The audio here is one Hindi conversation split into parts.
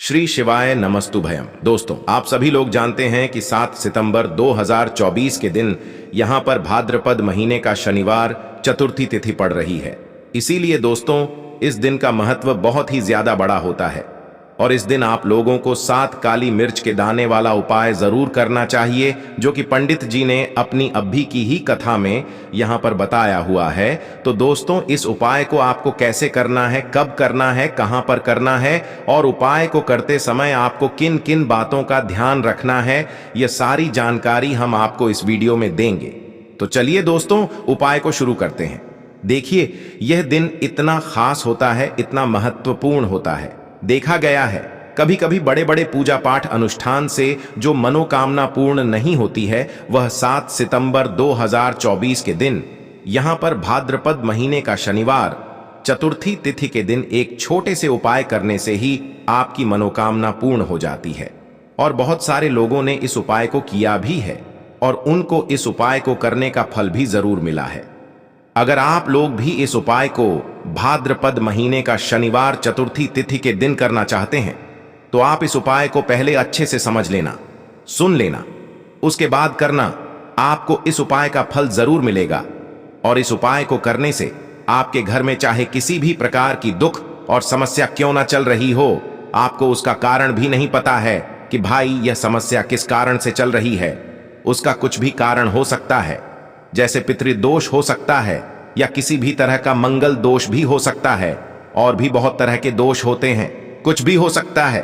श्री शिवाय नमस्तुभयम। दोस्तों, आप सभी लोग जानते हैं कि 7 सितंबर 2024 के दिन यहां पर भाद्रपद महीने का शनिवार चतुर्थी तिथि पड़ रही है। इसीलिए दोस्तों, इस दिन का महत्व बहुत ही ज्यादा बड़ा होता है और इस दिन आप लोगों को 7 काली मिर्च के दाने वाला उपाय जरूर करना चाहिए, जो कि पंडित जी ने अपनी अभी की ही कथा में यहां पर बताया हुआ है। तो दोस्तों, इस उपाय को आपको कैसे करना है, कब करना है, कहां पर करना है और उपाय को करते समय आपको किन किन बातों का ध्यान रखना है, यह सारी जानकारी हम आपको इस वीडियो में देंगे। तो चलिए दोस्तों, उपाय को शुरू करते हैं। देखिए, यह दिन इतना खास होता है, इतना महत्वपूर्ण होता है। देखा गया है कभी कभी बड़े बड़े पूजा पाठ अनुष्ठान से जो मनोकामना पूर्ण नहीं होती है, वह 7 सितंबर 2024 के दिन यहां पर भाद्रपद महीने का शनिवार चतुर्थी तिथि के दिन एक छोटे से उपाय करने से ही आपकी मनोकामना पूर्ण हो जाती है। और बहुत सारे लोगों ने इस उपाय को किया भी है और उनको इस उपाय को करने का फल भी जरूर मिला है। अगर आप लोग भी इस उपाय को भाद्रपद महीने का शनिवार चतुर्थी तिथि के दिन करना चाहते हैं, तो आप इस उपाय को पहले अच्छे से समझ लेना, सुन लेना, उसके बाद करना। आपको इस उपाय का फल जरूर मिलेगा और इस उपाय को करने से आपके घर में चाहे किसी भी प्रकार की दुख और समस्या क्यों ना चल रही हो, आपको उसका कारण भी नहीं पता है कि भाई यह समस्या किस कारण से चल रही है। उसका कुछ भी कारण हो सकता है, जैसे पितृदोष हो सकता है या किसी भी तरह का मंगल दोष भी हो सकता है, और भी बहुत तरह के दोष होते हैं, कुछ भी हो सकता है।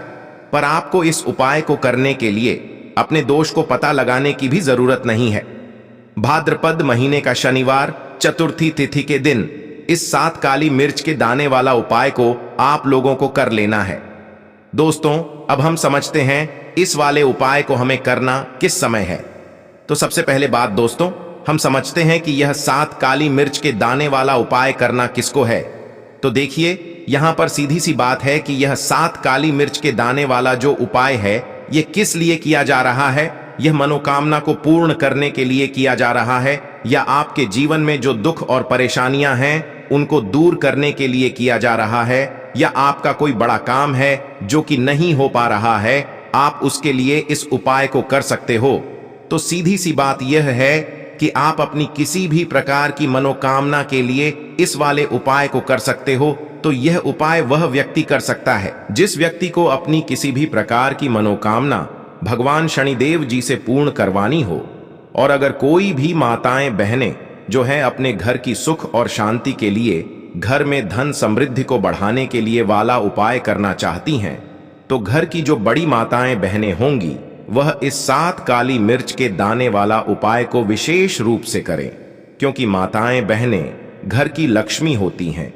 पर आपको इस उपाय को करने के लिए अपने दोष को पता लगाने की भी जरूरत नहीं है। भाद्रपद महीने का शनिवार चतुर्थी तिथि के दिन इस 7 काली मिर्च के दाने वाला उपाय को आप लोगों को कर लेना है। दोस्तों, अब हम समझते हैं इस वाले उपाय को हमें करना किस समय है। तो सबसे पहले बात दोस्तों, हम समझते हैं कि यह 7 काली मिर्च के दाने वाला उपाय करना किसको है। तो देखिए, यहां पर सीधी सी बात है कि यह 7 काली मिर्च के दाने वाला जो उपाय है, यह किस लिए किया जा रहा है। यह मनोकामना को पूर्ण करने के लिए किया जा रहा है, या आपके जीवन में जो दुख और परेशानियां हैं उनको दूर करने के लिए किया जा रहा है, या आपका कोई बड़ा काम है जो कि नहीं हो पा रहा है, आप उसके लिए इस उपाय को कर सकते हो। तो सीधी सी बात यह है कि आप अपनी किसी भी प्रकार की मनोकामना के लिए इस वाले उपाय को कर सकते हो। तो यह उपाय वह व्यक्ति कर सकता है जिस व्यक्ति को अपनी किसी भी प्रकार की मनोकामना भगवान शनिदेव जी से पूर्ण करवानी हो। और अगर कोई भी माताएं बहनें जो हैं अपने घर की सुख और शांति के लिए, घर में धन समृद्धि को बढ़ाने के लिए वाला उपाय करना चाहती हैं, तो घर की जो बड़ी माताएं बहनें होंगी, वह इस 7 काली मिर्च के दाने वाला उपाय को विशेष रूप से करें, क्योंकि माताएं बहनें घर की लक्ष्मी होती हैं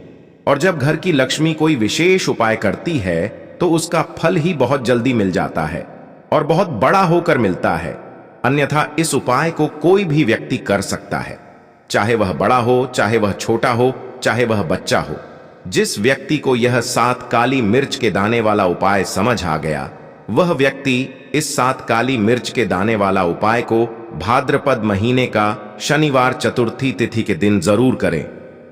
और जब घर की लक्ष्मी कोई विशेष उपाय करती है तो उसका फल ही बहुत जल्दी मिल जाता है और बहुत बड़ा होकर मिलता है। अन्यथा इस उपाय को कोई भी व्यक्ति कर सकता है, चाहे वह बड़ा हो, चाहे वह छोटा हो, चाहे वह बच्चा हो। जिस व्यक्ति को यह 7 काली मिर्च के दाने वाला उपाय समझ आ गया, वह व्यक्ति इस 7 काली मिर्च के दाने वाला उपाय को भाद्रपद महीने का शनिवार चतुर्थी तिथि के दिन जरूर करें,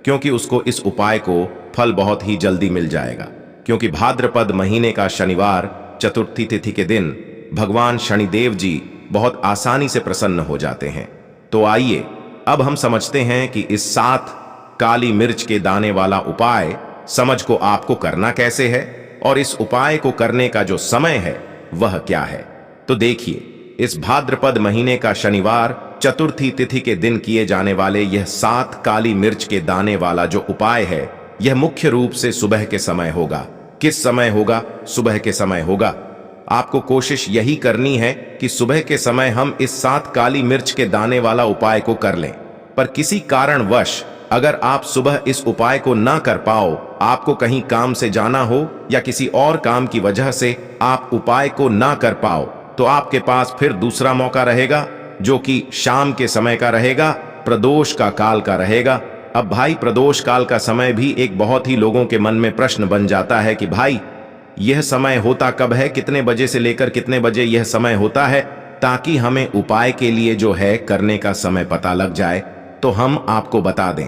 क्योंकि उसको इस उपाय को फल बहुत ही जल्दी मिल जाएगा। क्योंकि भाद्रपद महीने का शनिवार चतुर्थी तिथि के दिन भगवान शनिदेव जी बहुत आसानी से प्रसन्न हो जाते हैं। तो आइए अब हम समझते हैं कि इस 7 काली मिर्च के दाने वाला उपाय समझ को आपको करना कैसे है और इस उपाय को करने का जो समय है वह क्या है। तो देखिए, इस भाद्रपद महीने का शनिवार चतुर्थी तिथि के दिन किए जाने वाले यह 7 काली मिर्च के दाने वाला जो उपाय है, यह मुख्य रूप से सुबह के समय होगा। किस समय होगा? सुबह के समय होगा। आपको कोशिश यही करनी है कि सुबह के समय हम इस 7 काली मिर्च के दाने वाला उपाय को कर लें। पर किसी कारणवश अगर आप सुबह इस उपाय को ना कर पाओ, आपको कहीं काम से जाना हो या किसी और काम की वजह से आप उपाय को ना कर पाओ, तो आपके पास फिर दूसरा मौका रहेगा, जो कि शाम के समय का रहेगा, प्रदोष का काल का रहेगा। अब भाई, प्रदोष काल का समय भी एक बहुत ही लोगों के मन में प्रश्न बन जाता है कि भाई यह समय होता कब है, कितने बजे से लेकर कितने बजे यह समय होता है, ताकि हमें उपाय के लिए जो है करने का समय पता लग जाए। तो हम आपको बता दें,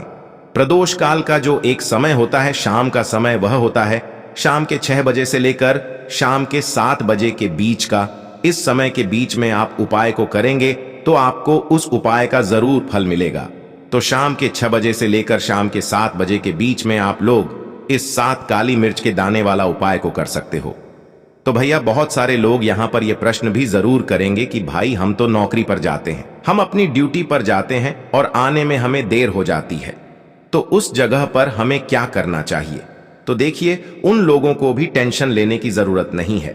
प्रदोष काल का जो एक समय होता है, शाम का समय, वह होता है शाम के 6 बजे से लेकर शाम के 7 बजे के बीच का, इस समय के बीच में आप उपाय को करेंगे तो आपको उस उपाय का जरूर फल मिलेगा। तो शाम के 6 बजे से लेकर शाम के 7 बजे के बीच में आप लोग इस 7 काली मिर्च के दाने वाला उपाय को कर सकते हो। तो भैया बहुत सारे लोग यहां पर यह प्रश्न भी जरूर करेंगे कि भाई हम तो नौकरी पर जाते हैं, हम अपनी ड्यूटी पर जाते हैं और आने में हमें देर हो जाती है, तो उस जगह पर हमें क्या करना चाहिए? तो देखिए, उन लोगों को भी टेंशन लेने की जरूरत नहीं है।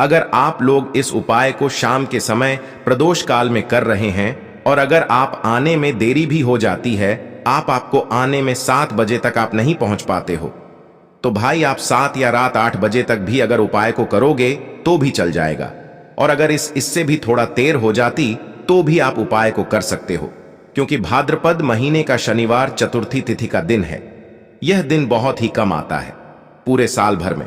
अगर आप लोग इस उपाय को शाम के समय प्रदोष काल में कर रहे हैं और अगर आप आने में देरी भी हो जाती है, आपको आने में 7 बजे तक आप नहीं पहुंच पाते हो, तो भाई आप 7 या रात 8 बजे तक भी अगर उपाय को करोगे तो भी चल जाएगा। और अगर इससे भी थोड़ा देर हो जाती तो भी आप उपाय को कर सकते हो, क्योंकि भाद्रपद महीने का शनिवार चतुर्थी तिथि का दिन है। यह दिन बहुत ही कम आता है पूरे साल भर में,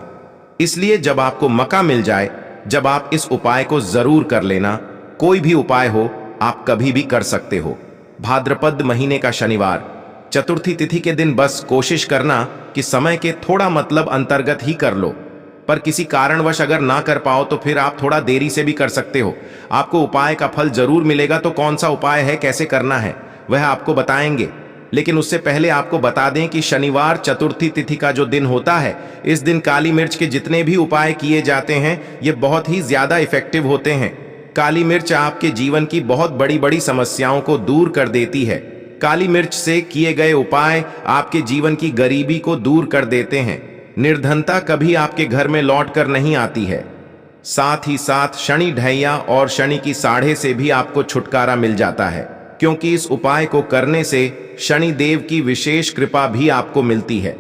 इसलिए जब आपको मौका मिल जाए, जब आप इस उपाय को जरूर कर लेना। कोई भी उपाय हो आप कभी भी कर सकते हो। भाद्रपद महीने का शनिवार चतुर्थी तिथि के दिन बस कोशिश करना कि समय के थोड़ा मतलब अंतर्गत ही कर लो, पर किसी कारणवश अगर ना कर पाओ तो फिर आप थोड़ा देरी से भी कर सकते हो। आपको उपाय का फल जरूर मिलेगा। तो कौन सा उपाय है, कैसे करना है, वह आपको बताएंगे। लेकिन उससे पहले आपको बता दें कि शनिवार चतुर्थी तिथि का जो दिन होता है, इस दिन काली मिर्च के जितने भी उपाय किए जाते हैं ये बहुत ही ज्यादा इफेक्टिव होते हैं। काली मिर्च आपके जीवन की बहुत बड़ी बड़ी समस्याओं को दूर कर देती है। काली मिर्च से किए गए उपाय आपके जीवन की गरीबी को दूर कर देते हैं। निर्धनता कभी आपके घर में लौट कर नहीं आती है। साथ ही साथ शनि ढैया और शनि की साढ़े से भी आपको छुटकारा मिल जाता है, क्योंकि इस उपाय को करने से शनि देव की विशेष कृपा भी आपको मिलती है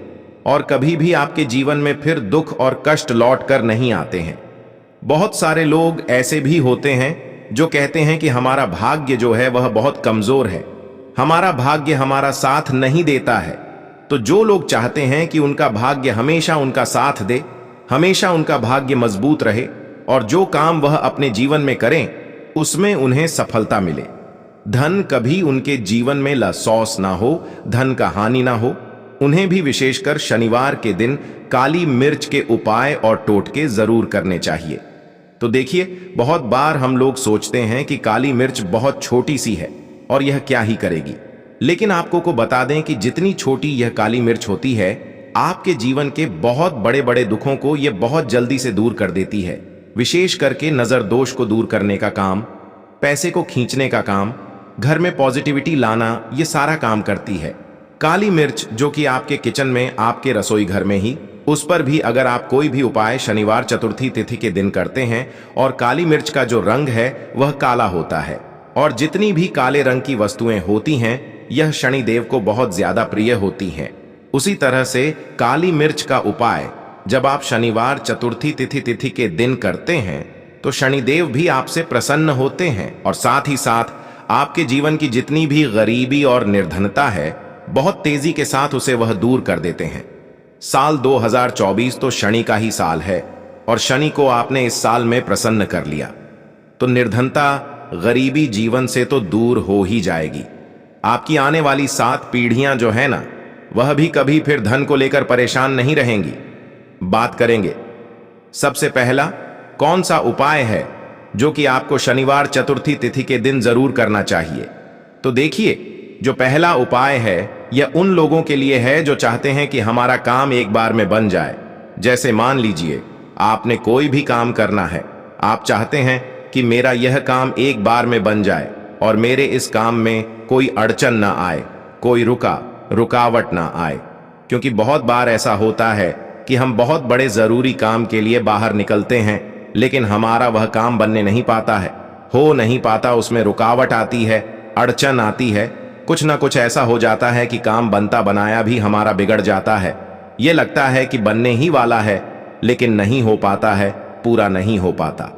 और कभी भी आपके जीवन में फिर दुख और कष्ट लौट कर नहीं आते हैं। बहुत सारे लोग ऐसे भी होते हैं जो कहते हैं कि हमारा भाग्य जो है वह बहुत कमजोर है, हमारा भाग्य हमारा साथ नहीं देता है। तो जो लोग चाहते हैं कि उनका भाग्य हमेशा उनका साथ दे, हमेशा उनका भाग्य मजबूत रहे और जो काम वह अपने जीवन में करें उसमें उन्हें सफलता मिले, धन कभी उनके जीवन में लसॉस ना हो, धन का हानि ना हो, उन्हें भी विशेषकर शनिवार के दिन काली मिर्च के उपाय और टोटके जरूर करने चाहिए। तो देखिए, बहुत बार हम लोग सोचते हैं कि काली मिर्च बहुत छोटी सी है और यह क्या ही करेगी, लेकिन आपको को बता दें कि जितनी छोटी यह काली मिर्च होती है, आपके जीवन के बहुत बड़े बड़े दुखों को यह बहुत जल्दी से दूर कर देती है। विशेष करके नजर दोष को दूर करने का काम, पैसे को खींचने का काम, घर में पॉजिटिविटी लाना, ये सारा काम करती है। काली मिर्च जो कि आपके किचन में, आपके रसोई घर में ही, उस पर भी अगर आप कोई भी उपाय शनिवार चतुर्थी तिथि के दिन करते हैं और काली मिर्च का जो रंग है वह काला होता है और जितनी भी काले रंग की वस्तुएं होती हैं यह शनिदेव को बहुत ज्यादा प्रिय होती हैं। उसी तरह से काली मिर्च का उपाय जब आप शनिवार चतुर्थी तिथि के दिन करते हैं तो शनिदेव भी आपसे प्रसन्न होते हैं और साथ ही साथ आपके जीवन की जितनी भी गरीबी और निर्धनता है बहुत तेजी के साथ उसे वह दूर कर देते हैं। साल 2024 तो शनि का ही साल है और शनि को आपने इस साल में प्रसन्न कर लिया तो निर्धनता, गरीबी जीवन से तो दूर हो ही जाएगी। आपकी आने वाली 7 पीढ़ियां जो है ना, वह भी कभी फिर धन को लेकर परेशान नहीं रहेंगी। बात करेंगे सबसे पहला कौन सा उपाय है जो कि आपको शनिवार चतुर्थी तिथि के दिन जरूर करना चाहिए। तो देखिए, जो पहला उपाय है यह उन लोगों के लिए है जो चाहते हैं कि हमारा काम एक बार में बन जाए। जैसे मान लीजिए आपने कोई भी काम करना है, आप चाहते हैं कि मेरा यह काम एक बार में बन जाए और मेरे इस काम में कोई अड़चन ना आए, कोई रुकावट ना आए, क्योंकि बहुत बार ऐसा होता है कि हम बहुत बड़े जरूरी काम के लिए बाहर निकलते हैं लेकिन हमारा वह काम बनने नहीं पाता है, हो नहीं पाता, उसमें रुकावट आती है, अड़चन आती है, कुछ ना कुछ ऐसा हो जाता है कि काम बनता बनाया भी हमारा बिगड़ जाता है। ये लगता है कि बनने ही वाला है लेकिन नहीं हो पाता है, पूरा नहीं हो पाता।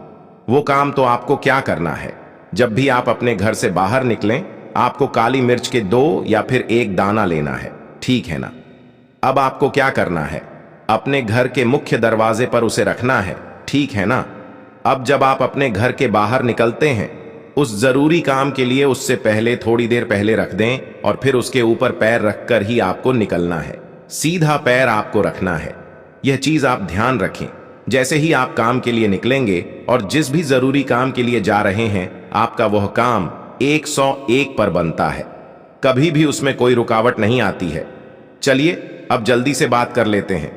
वो काम तो आपको क्या करना है, जब भी आप अपने घर से बाहर निकलें आपको काली मिर्च के 2 या फिर 1 दाना लेना है, ठीक है ना। अब आपको क्या करना है, अपने घर के मुख्य दरवाजे पर उसे रखना है, ठीक है ना। अब जब आप अपने घर के बाहर निकलते हैं उस जरूरी काम के लिए उससे पहले थोड़ी देर पहले रख दें और फिर उसके ऊपर पैर रखकर ही आपको निकलना है। सीधा पैर आपको रखना है, यह चीज आप ध्यान रखें। जैसे ही आप काम के लिए निकलेंगे और जिस भी जरूरी काम के लिए जा रहे हैं, आपका वह काम 101 पर बनता है, कभी भी उसमें कोई रुकावट नहीं आती है। चलिए अब जल्दी से बात कर लेते हैं,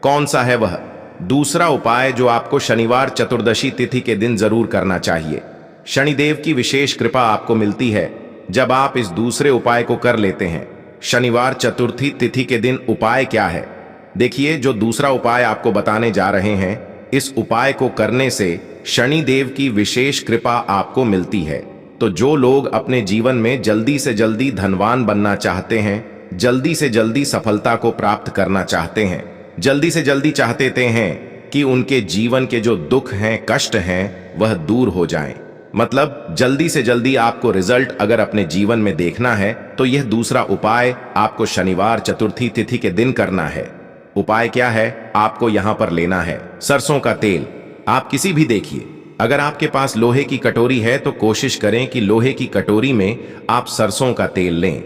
कौन सा है वह दूसरा उपाय जो आपको शनिवार चतुर्दशी तिथि के दिन जरूर करना चाहिए। शनिदेव की विशेष कृपा आपको मिलती है जब आप इस दूसरे उपाय को कर लेते हैं। शनिवार चतुर्थी तिथि के दिन उपाय क्या है? देखिए, जो दूसरा उपाय आपको बताने जा रहे हैं, इस उपाय को करने से शनिदेव की विशेष कृपा आपको मिलती है। तो जो लोग अपने जीवन में जल्दी से जल्दी धनवान बनना चाहते हैं, जल्दी से जल्दी सफलता को प्राप्त करना चाहते हैं, जल्दी से जल्दी चाहते हैं कि उनके जीवन के जो दुख हैं, कष्ट हैं, वह दूर हो जाएं, मतलब जल्दी से जल्दी आपको रिजल्ट अगर अपने जीवन में देखना है, तो यह दूसरा उपाय आपको शनिवार चतुर्थी तिथि के दिन करना है। उपाय क्या है? आपको यहां पर लेना है सरसों का तेल। आप किसी भी देखिए, अगर आपके पास लोहे की कटोरी है तो कोशिश करें कि लोहे की कटोरी में आप सरसों का तेल लें।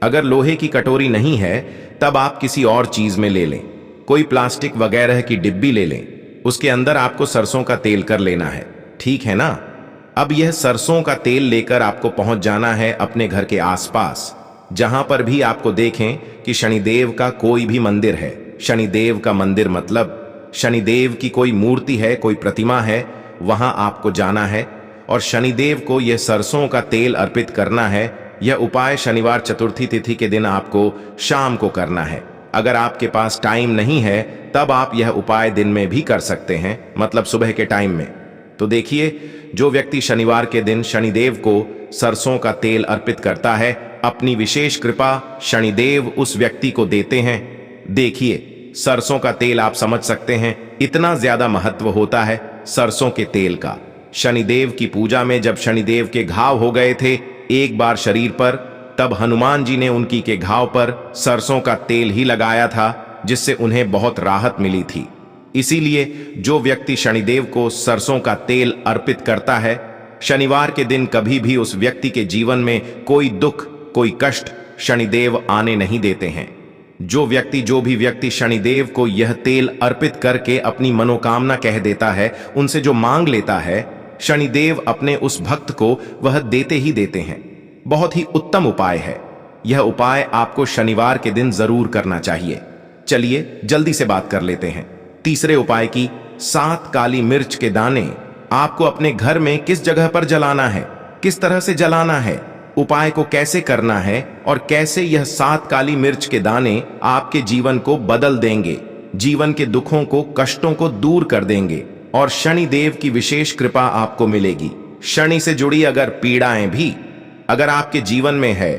अगर लोहे की कटोरी नहीं है तब आप किसी और चीज में ले लें, कोई प्लास्टिक वगैरह की डिब्बी ले लें, उसके अंदर आपको सरसों का तेल कर लेना है, ठीक है ना। अब यह सरसों का तेल लेकर आपको पहुंच जाना है अपने घर के आसपास, जहां पर भी आपको देखें कि शनिदेव का कोई भी मंदिर है। शनिदेव का मंदिर मतलब शनिदेव की कोई मूर्ति है, कोई प्रतिमा है, वहां आपको जाना है और शनिदेव को यह सरसों का तेल अर्पित करना है। यह उपाय शनिवार चतुर्थी तिथि के दिन आपको शाम को करना है। अगर आपके पास टाइम नहीं है तब आप यह उपाय दिन में भी कर सकते हैं, मतलब सुबह के टाइम में। तो देखिए, जो व्यक्ति शनिवार के दिन शनिदेव को सरसों का तेल अर्पित करता है, अपनी विशेष कृपा शनिदेव उस व्यक्ति को देते हैं। देखिए, सरसों का तेल आप समझ सकते हैं, इतना ज्यादा महत्व होता है सरसों के तेल का। शनिदेव की पूजा में जब शनिदेव के घाव हो गए थे एक बार शरीर पर, तब हनुमान जी ने उनकी के घाव पर सरसों का तेल ही लगाया था, जिससे उन्हें बहुत राहत मिली थी। इसीलिए जो व्यक्ति शनिदेव को सरसों का तेल अर्पित करता है, शनिवार के दिन कभी भी उस व्यक्ति के जीवन में कोई दुख, कोई कष्ट शनिदेव आने नहीं देते हैं। जो भी व्यक्ति शनिदेव को यह तेल अर्पित करके अपनी मनोकामना कह देता है, उनसे जो मांग लेता है, शनिदेव अपने उस भक्त को वह देते ही देते हैं। बहुत ही उत्तम उपाय है। यह उपाय आपको शनिवार के दिन जरूर करना चाहिए। चलिए जल्दी से बात कर लेते हैं तीसरे उपाय की। 7 काली मिर्च के दाने आपको अपने घर में किस जगह पर जलाना है, किस तरह से जलाना है, उपाय को कैसे करना है और कैसे यह 7 काली मिर्च के दाने आपके जीवन को बदल देंगे, जीवन के दुखों को, कष्टों को दूर कर देंगे और शनिदेव की विशेष कृपा आपको मिलेगी। शनि से जुड़ी अगर पीड़ाएं भी अगर आपके जीवन में है,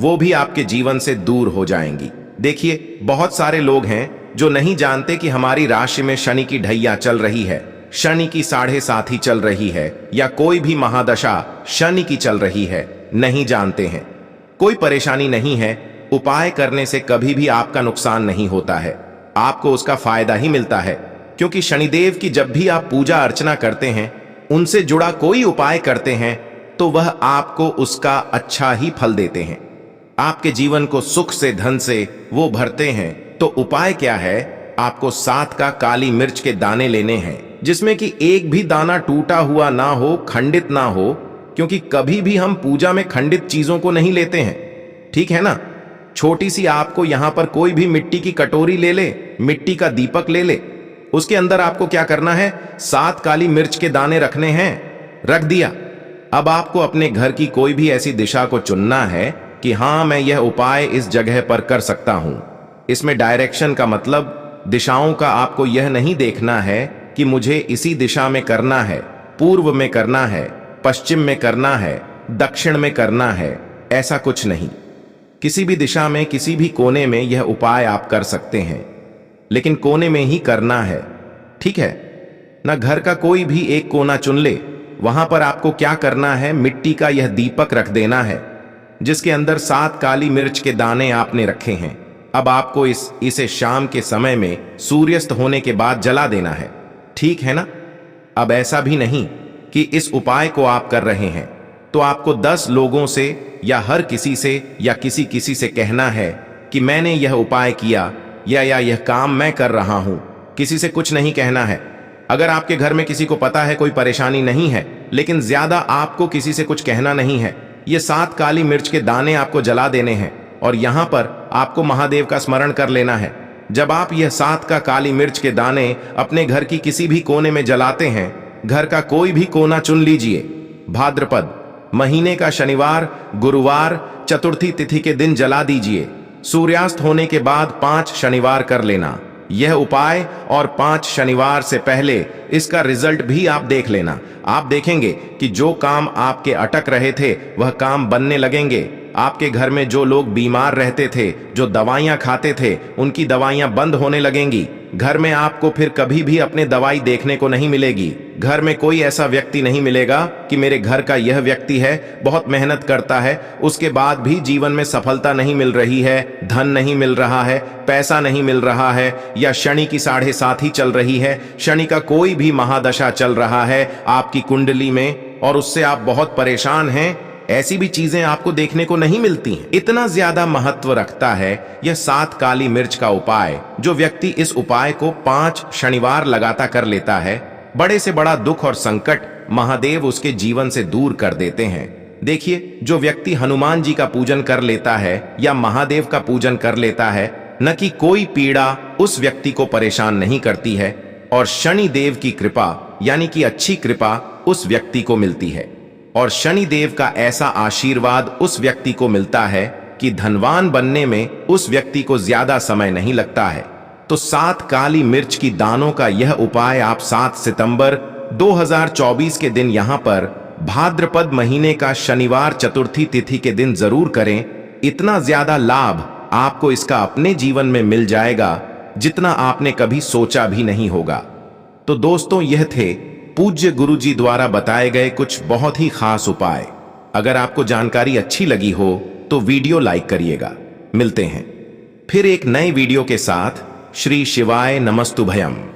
वो भी आपके जीवन से दूर हो जाएंगी। देखिए, बहुत सारे लोग हैं जो नहीं जानते कि हमारी राशि में शनि की ढैया चल रही है, शनि की 7.5 चल रही है, या कोई भी महादशा शनि की चल रही है, नहीं जानते हैं। कोई परेशानी नहीं है, उपाय करने से कभी भी आपका नुकसान नहीं होता है, आपको उसका फायदा ही मिलता है। क्योंकि शनिदेव की जब भी आप पूजा अर्चना करते हैं, उनसे जुड़ा कोई उपाय करते हैं, तो वह आपको उसका अच्छा ही फल देते हैं। आपके जीवन को सुख से, धन से वो भरते हैं। तो उपाय क्या है? आपको 7 का काली मिर्च के दाने लेने हैं, जिसमें कि एक भी दाना टूटा हुआ ना हो, खंडित ना हो, क्योंकि कभी भी हम पूजा में खंडित चीजों को नहीं लेते हैं, ठीक है ना। छोटी सी आपको यहां पर कोई भी मिट्टी की कटोरी ले ले, मिट्टी का दीपक ले ले, उसके अंदर आपको क्या करना है, 7 काली मिर्च के दाने रखने हैं। रख दिया। अब आपको अपने घर की कोई भी ऐसी दिशा को चुनना है कि हां, मैं यह उपाय इस जगह पर कर सकता हूं। इसमें डायरेक्शन का मतलब दिशाओं का आपको यह नहीं देखना है कि मुझे इसी दिशा में करना है, पूर्व में करना है, पश्चिम में करना है, दक्षिण में करना है, ऐसा कुछ नहीं। किसी भी दिशा में, किसी भी कोने में यह उपाय आप कर सकते हैं, लेकिन कोने में ही करना है, ठीक है ना। घर का कोई भी एक कोना चुन ले, वहां पर आपको क्या करना है, मिट्टी का यह दीपक रख देना है, जिसके अंदर 7 काली मिर्च के दाने आपने रखे हैं। अब आपको इसे शाम के समय में सूर्यास्त होने के बाद जला देना है, ठीक है ना। अब ऐसा भी नहीं कि इस उपाय को आप कर रहे हैं तो आपको 10 लोगों से या हर किसी से या किसी से कहना है कि मैंने यह उपाय किया या यह काम मैं कर रहा हूं, किसी से कुछ नहीं कहना है। अगर आपके घर में किसी को पता है कोई परेशानी नहीं है, लेकिन ज्यादा आपको किसी से कुछ कहना नहीं है, ये 7 काली मिर्च के दाने आपको जला देने हैं और यहाँ पर आपको महादेव का स्मरण कर लेना है। जब आप यह 7 का काली मिर्च के दाने अपने घर की किसी भी कोने में जलाते हैं, घर का कोई भी कोना चुन लीजिए। भाद्रपद महीने का शनिवार, गुरुवार, चतुर्थी तिथि के दिन जला दीजिए। सूर्यास्त होने के बाद 5 शनिवार कर लेना यह उपाय, और 5 शनिवार से पहले इसका रिजल्ट भी आप देख लेना। आप देखेंगे कि जो काम आपके अटक रहे थे वह काम बनने लगेंगे। आपके घर में जो लोग बीमार रहते थे, जो दवाइयां खाते थे, उनकी दवाइयां बंद होने लगेंगी। घर में आपको फिर कभी भी अपने दवाई देखने को नहीं मिलेगी। घर में कोई ऐसा व्यक्ति नहीं मिलेगा कि मेरे घर का यह व्यक्ति है, बहुत मेहनत करता है, उसके बाद भी जीवन में सफलता नहीं मिल रही है, धन नहीं मिल रहा है, पैसा नहीं मिल रहा है, या शनि की 7.5 ही चल रही है, शनि का कोई भी महादशा चल रहा है आपकी कुंडली में और उससे आप बहुत परेशान हैं। ऐसी भी चीजें आपको देखने को नहीं मिलती हैं। इतना ज्यादा महत्व रखता है यह 7 काली मिर्च का उपाय। जो व्यक्ति इस उपाय को 5 शनिवार लगातार कर लेता है, बड़े से बड़ा दुख और संकट महादेव उसके जीवन से दूर कर देते हैं। देखिए, जो व्यक्ति हनुमान जी का पूजन कर लेता है या महादेव का पूजन कर लेता है, न कि कोई पीड़ा उस व्यक्ति को परेशान नहीं करती है, और शनि देव की कृपा यानी कि अच्छी कृपा उस व्यक्ति को मिलती है, और शनि देव का ऐसा आशीर्वाद उस व्यक्ति को मिलता है कि धनवान बनने में उस व्यक्ति को ज्यादा समय नहीं लगता है। तो 7 काली मिर्च की दानों का यह उपाय आप 7 सितंबर 2024 के दिन यहां पर भाद्रपद महीने का शनिवार चतुर्थी तिथि के दिन जरूर करें। इतना ज्यादा लाभ आपको इसका अपने जीवन में मिल जाएगा जितना आपने कभी सोचा भी नहीं होगा। तो दोस्तों, यह थे पूज्य गुरुजी द्वारा बताए गए कुछ बहुत ही खास उपाय। अगर आपको जानकारी अच्छी लगी हो तो वीडियो लाइक करिएगा। मिलते हैं फिर एक नए वीडियो के साथ। श्री शिवाय नमस्तुभयम।